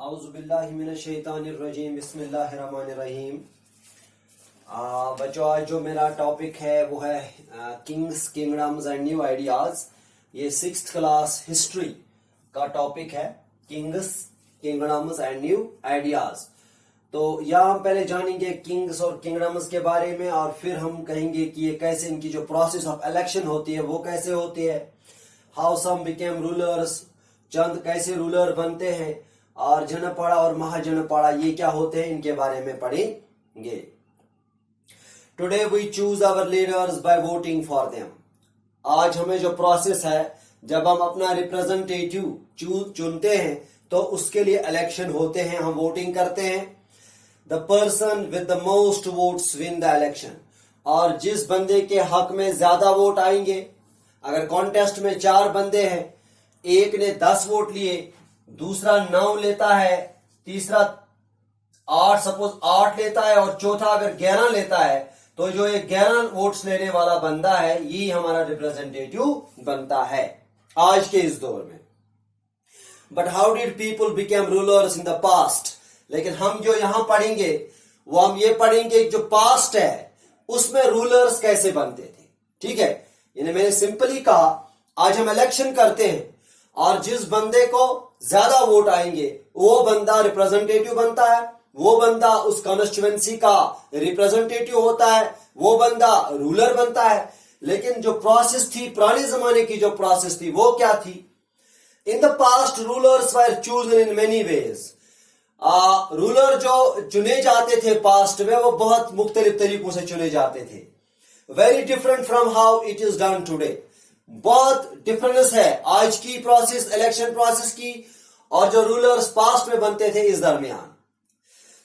आउज़ुबिल्लाहिमिनश्शैतानिर्रजीम बिस्मिल्लाहिर्रहमानिर्रहीम। बच्चों, आज जो मेरा टॉपिक है वो है Kings, kingdoms and new ideas. ये 6th क्लास हिस्ट्री का टॉपिक है, Kings, kingdoms and new ideas. तो यहाँ हम पहले जानेंगे किंग्स और किंगडम्स के बारे में, और फिर हम कहेंगे कि ये कैसे, इनकी जो प्रोसेस ऑफ इलेक्शन होती है वो कैसे होती है, हाउ सम बिकेम रूलर्स, चंद कैसे रूलर बनते हैं, और जनपड़ा और महाजनपड़ा ये क्या होते हैं, इनके बारे में पढ़ेंगे। Today we choose our leaders by voting for them. आज हमें जो प्रोसेस है, जब हम अपना रिप्रेजेंटेटिव चुनते हैं तो उसके लिए इलेक्शन होते हैं, हम वोटिंग करते हैं। The person with the most votes win the election. और जिस बंदे के हक में ज्यादा वोट आएंगे, अगर कॉन्टेस्ट में 4 बंदे हैं, एक ने 10 वोट लिए, दूसरा 9 लेता है, तीसरा 8 सपोज 8 लेता है, और चौथा अगर 11 लेता है, तो जो ये 11 वोट्स लेने वाला बंदा है, ये हमारा रिप्रेजेंटेटिव बनता है आज के इस दौर में। But how did people became rulers in the past. लेकिन हम जो यहां पढ़ेंगे वो हम ये पढ़ेंगे जो पास्ट है उसमें रूलर्स कैसे बनते थे। ठीक है, यानी मैंने सिंपली कहा, आज हम इलेक्शन करते हैं और जिस बंदे को ज्यादा वोट आएंगे वो बंदा रिप्रेजेंटेटिव बनता है, वो बंदा उस कॉन्स्टिट्यूएंसी का रिप्रेजेंटेटिव होता है, वो बंदा रूलर बनता है। लेकिन जो प्रोसेस थी, पुराने जमाने की जो प्रोसेस थी, वो क्या थी? In the past rulers were chosen in many ways. Ruler जो चुने जाते थे पास्ट में, वो बहुत मुख्तलिफ तरीकों से चुने जाते थे। Very different from how it is done today. बहुत डिफरेंस है आज की प्रोसेस, इलेक्शन प्रोसेस की, और जो रूलर्स पास्ट में बनते थे इस दरमियान।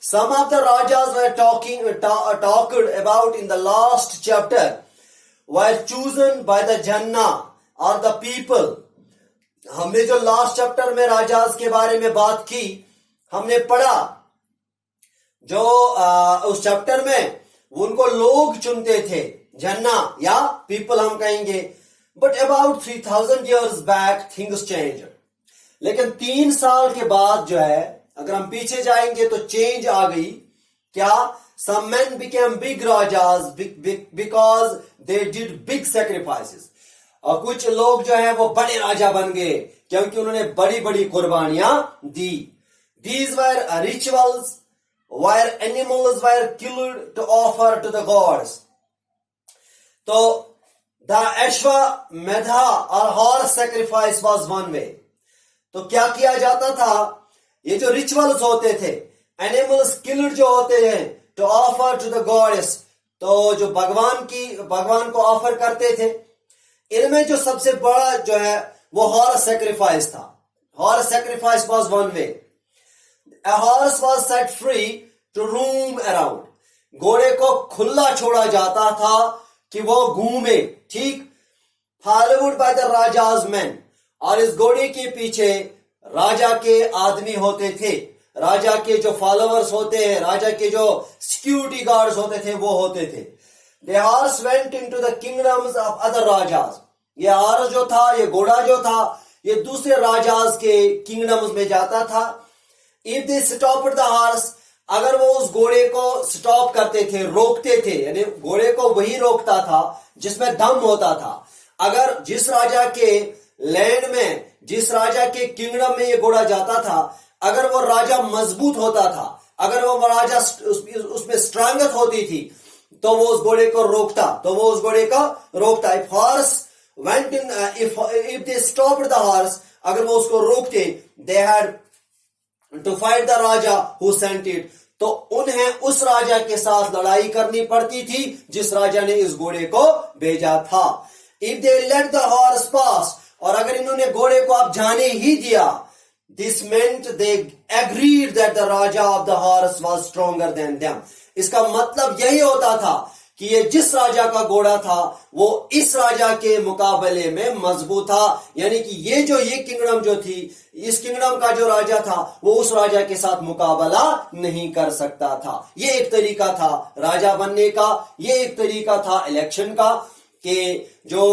Some of the rajas were talked about in the last chapter were chosen by the Janna or the people. हमने जो लास्ट चैप्टर में राजाज के बारे में बात की, हमने पढ़ा जो उस चैप्टर में उनको लोग चुनते थे, जन्ना या पीपल हम कहेंगे। But about 3000 years back things changed। लेकिन 3 साल के बाद जो है, अगर हम पीछे जाएंगे तो चेंज आ गई। क्या? Some men became big rajas because they did big sacrifices। और कुछ लोग जो है वो बड़े राजा बन गए क्योंकि उन्होंने बड़ी बड़ी कुर्बानियां दी। These were rituals where animals were killed to offer to the gods। तो the Ashwamedha or horse sacrifice was one way। तो क्या किया जाता था? ये जो रिचुअल्स होते थे, एनिमल्स किल्ड जो होते हैं, to offer to the goddess, तो जो भगवान को ऑफर करते थे, इनमें जो सबसे बड़ा जो है वो हॉर्स सैक्रिफाइस था। Horse sacrifice was one way. A horse was set free to roam around. घोड़े को खुला छोड़ा जाता था कि वो घूमे, ठीक, followed by the rajas man. और इस घोड़े के पीछे राजा के आदमी होते थे, राजा के जो फॉलोअर्स होते हैं, राजा के जो सिक्योरिटी गार्ड्स होते थे, वो होते थे। The horse went into the kingdoms of other rajas। ये हॉर्स जो था, ये घोड़ा जो था, ये दूसरे राजाज के किंगडम्स में जाता था। If they stopped the horse, अगर वो उस घोड़े को स्टॉप करते थे, रोकते थे, यानी घोड़े को वही रोकता था जिसमें दम होता था। अगर जिस राजा के लैंड में, जिस राजा के किंगडम में ये घोड़ा जाता था, अगर वो राजा मजबूत होता था, अगर वो राजा उसमें स्ट्रांगथ होती थी, तो वो उस घोड़े को रोकता। If horse went in, if they stopped the horse, अगर वो उसको रोकते, they had to fight the raja who sent it। तो उन्हें उस राजा के साथ लड़ाई करनी पड़ती थी जिस राजा ने इस घोड़े को भेजा था। If they let the horse pass, और अगर इन्होंने घोड़े को अब जाने ही दिया, this meant they agreed that the raja of the horse was stronger than them। इसका मतलब यही होता था कि ये जिस राजा का घोड़ा था वो इस राजा के मुकाबले में मजबूत था। यानी कि ये किंगडम जो थी, इस किंगडम का जो राजा था, वो उस राजा के साथ मुकाबला नहीं कर सकता था। ये एक तरीका था राजा बनने का, ये एक तरीका था इलेक्शन का, कि जो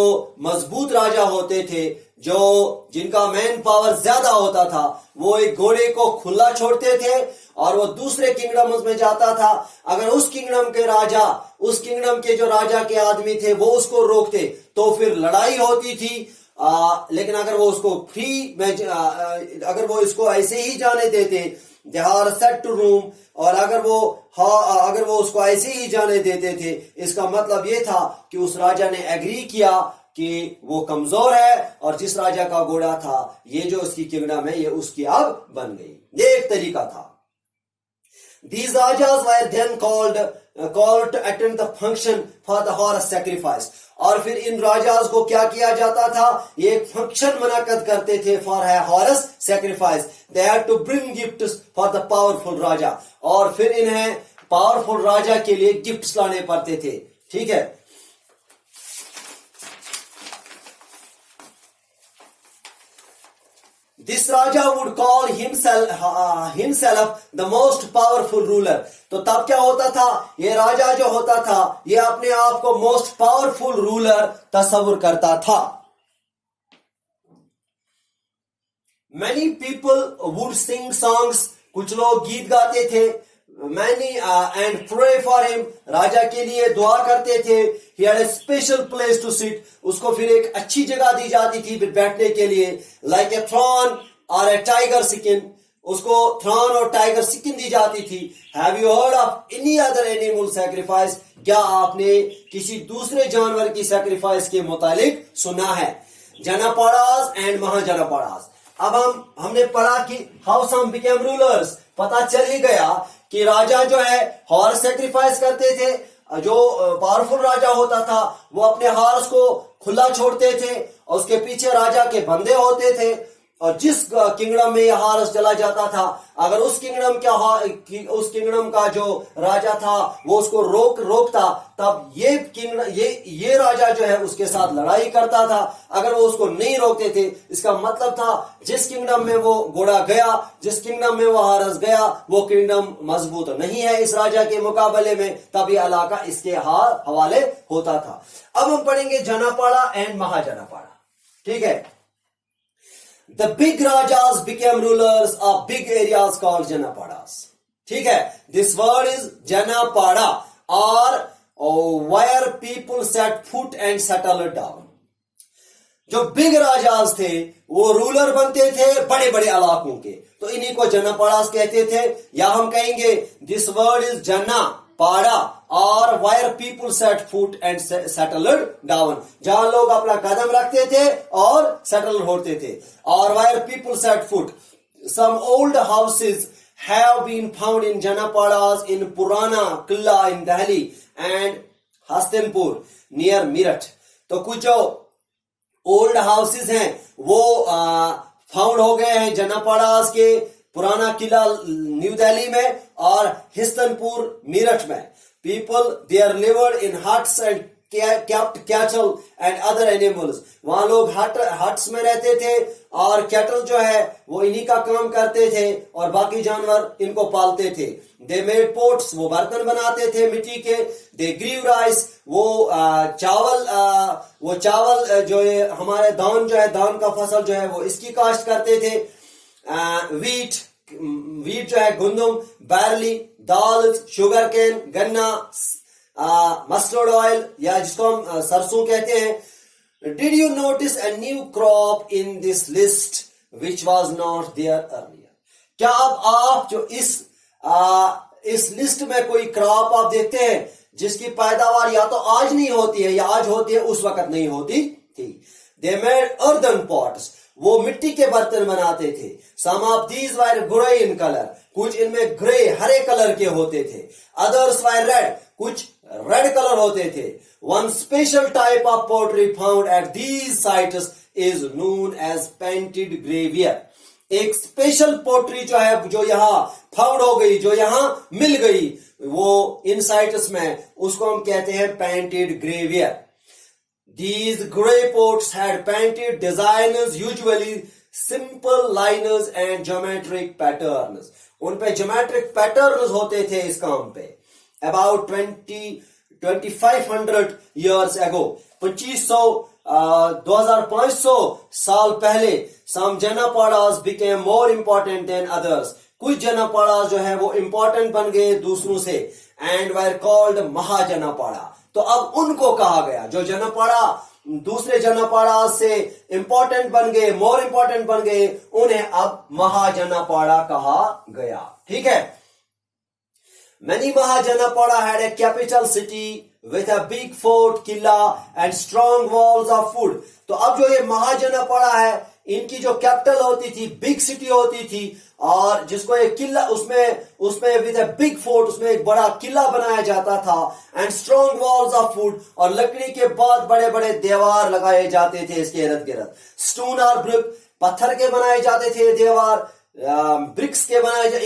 मजबूत राजा होते थे जो जिनका मैन पावर ज्यादा होता था वो एक घोड़े को खुला छोड़ते थे और वो दूसरे किंगडम्स में जाता था। अगर उस किंगडम के राजा, उस किंगडम के जो राजा के आदमी थे वो उसको रोकते तो फिर लड़ाई होती थी। लेकिन अगर वो उसको फ्री में अगर वो इसको ऐसे ही जाने देते, they are set to roam, और अगर वो उसको ऐसे ही जाने देते थे, इसका मतलब ये था कि उस राजा ने एग्री किया कि वो कमजोर है और जिस राजा का घोड़ा था, ये जो उसकी किंगडम है, ये उसकी अब बन गई। ये एक तरीका था। These rajas were then called to attend the function for the horse sacrifice. और फिर इन राजाज को क्या किया जाता था, ये एक फंक्शन मुनक्कद करते थे for a horse sacrifice. They had to bring gifts for the powerful राजा, और फिर इन्हें पावरफुल राजा के लिए गिफ्ट्स लाने पड़ते थे। ठीक है। This Raja would call himself the most powerful ruler. तो तब क्या होता था, ये राजा जो होता था ये अपने आप को मोस्ट पावरफुल रूलर तस्वुर करता था। Many people would sing songs. कुछ लोग गीत गाते थे। Many and pray for him. राजा के लिए दुआ करते थे। He had a special place to sit. उसको फिर एक अच्छी जगह दी जाती थी फिर बैठने के लिए। Like a throne or a tiger skin. उसको throne और tiger skin दी जाती थी। Have you heard of any other animal sacrifice? क्या आपने किसी दूसरे जानवर की sacrifice के मुतालिक सुना है? Janapadas and Mahajanapadas. अब हमने पढ़ा कि how some became rulers. पता चल ही गया कि राजा जो है हॉर्स सेक्रीफाइस करते थे। जो पावरफुल राजा होता था वो अपने हॉर्स को खुला छोड़ते थे और उसके पीछे राजा के बंदे होते थे, और जिस किंगडम में यह हॉर्स चला जाता था, अगर उस किंगडम का जो राजा था वो उसको रोकता, तब ये राजा जो है उसके साथ लड़ाई करता था। अगर वो उसको नहीं रोकते थे, इसका मतलब था जिस किंगडम में वो घोड़ा गया, जिस किंगडम में वो हॉर्स गया, वो किंगडम मजबूत नहीं है इस राजा के मुकाबले में, तब ये इलाका इसके हवाले होता था। अब हम पढ़ेंगे जनापाड़ा एंड महाजनापाड़ा। ठीक है। The big rajas became rulers of big areas called Janapadas. ठीक है। This word is Janapada, or where people set foot and settled down. जो बिग राजाज थे वो रूलर बनते थे बड़े बड़े इलाकों के, तो इन्हीं को जनापाड़ास कहते थे। या हम कहेंगे दिस वर्ड इज जनापाड़ा, और where people set foot and settled down, जहां लोग अपना कदम रखते थे और सेटल होते थे। और where people set foot, some old houses have been found in janapadas in Purana Qila in Delhi and Hastinapur near Meerut. तो कुछ जो ओल्ड हाउसेज हैं वो फाउंड हो गए हैं जनापाड़ास के पुराना किला न्यू दिल्ली में और हिस्तनपुर मीरठ में। People there lived in huts and kept cattle and other animals. वहां लोग हट्स में रहते थे और कैटल जो है वो इन्हीं का काम करते थे और बाकी जानवर इनको पालते थे। They made pots, वो बर्तन बनाते थे मिट्टी के। They grew rice, वो चावल जो है हमारे धान जो है, धान का फसल जो है वो इसकी काश्त करते थे। Wheat जो है गंदम, बैरली, दाल, शुगर केन, गन्ना, मस्टर्ड ऑयल या जिसको हम सरसों कहते हैं। Did you notice a new crop in this list which was not there earlier? क्या अब आप जो इस लिस्ट में कोई क्रॉप आप देखते हैं जिसकी पैदावार या तो आज नहीं होती है या आज होती है, उस वक्त नहीं होती थी। दे मेड अर्दन पॉट्स, वो मिट्टी के बर्तन बनाते थे। Some of these were grey in colour, कुछ इनमें ग्रे हरे कलर के होते थे। अदर्स वर रेड, कुछ रेड कलर होते थे। One special type of pottery found at these sites is known as painted grey ware. एक स्पेशल पोट्री जो है जो यहाँ फाउंड हो गई, जो यहाँ मिल गई वो इन साइट्स में, उसको हम कहते हैं painted ग्रेवियर। These grey pots had painted designs, usually simple liners and geometric patterns. उन पे geometric patterns होते थे इस काम पे। About 2500 years ago, 2500 2500 साल पहले some Janapadas became more important than others. कुछ जनपाड़ा जो है वो इंपॉर्टेंट बन गए दूसरों से एंड वर कॉल्ड महाजनपाड़ा। तो अब उनको कहा गया जो जनपाड़ा दूसरे जनपाड़ा से इंपॉर्टेंट बन गए, मोर इंपॉर्टेंट बन गए, उन्हें अब महाजनपाड़ा कहा गया। ठीक है। Many Mahajanapada had a capital city with a big fort, Qila and strong walls of food. तो अब जो ये महाजनापाड़ा है इनकी जो कैपिटल होती थी, बिग सिटी होती थी, और जिसको एक किला उसमें विद अ बिग फोर्ट, उसमें एक बड़ा किला बनाया जाता था, and strong walls of food, और लकड़ी के बहुत बड़े बड़े दीवार लगाए जाते थे इसके इर्द गिर्द। स्टोन और ब्रिक, पत्थर के बनाए जाते थे दीवार, ब्रिक्स के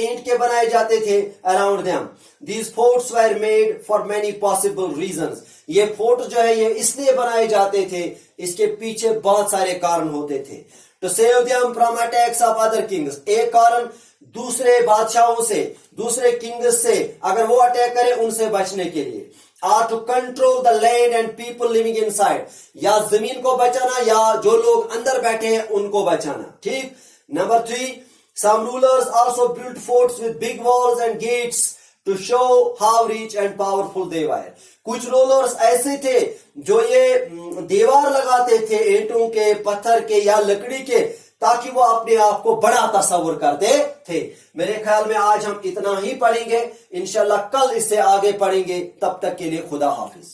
ईंट के बनाए जाते थे around them. These forts were made for many possible reasons. ये फोर्ट जो है ये इसलिए बनाए जाते थे, इसके पीछे बहुत सारे कारण होते थे। To save them from attacks of other kings, एक कारण दूसरे बादशाहों से, दूसरे किंग्स से अगर वो अटैक करें उनसे बचने के लिए। Or to control the land and people living inside, या जमीन को बचाना या जो लोग अंदर बैठे हैं उनको बचाना। ठीक। Number 3, some rulers also built forts with big walls and gates to show how rich and powerful they were. कुछ रूलर्स ऐसे थे जो ये दीवार लगाते थे ईंटों के, पत्थर के या लकड़ी के, ताकि वो अपने आप को बड़ा तस्वर करते थे। मेरे ख्याल में आज हम इतना ही पढ़ेंगे, इंशाल्लाह कल इससे आगे पढ़ेंगे। तब तक के लिए खुदा हाफिज।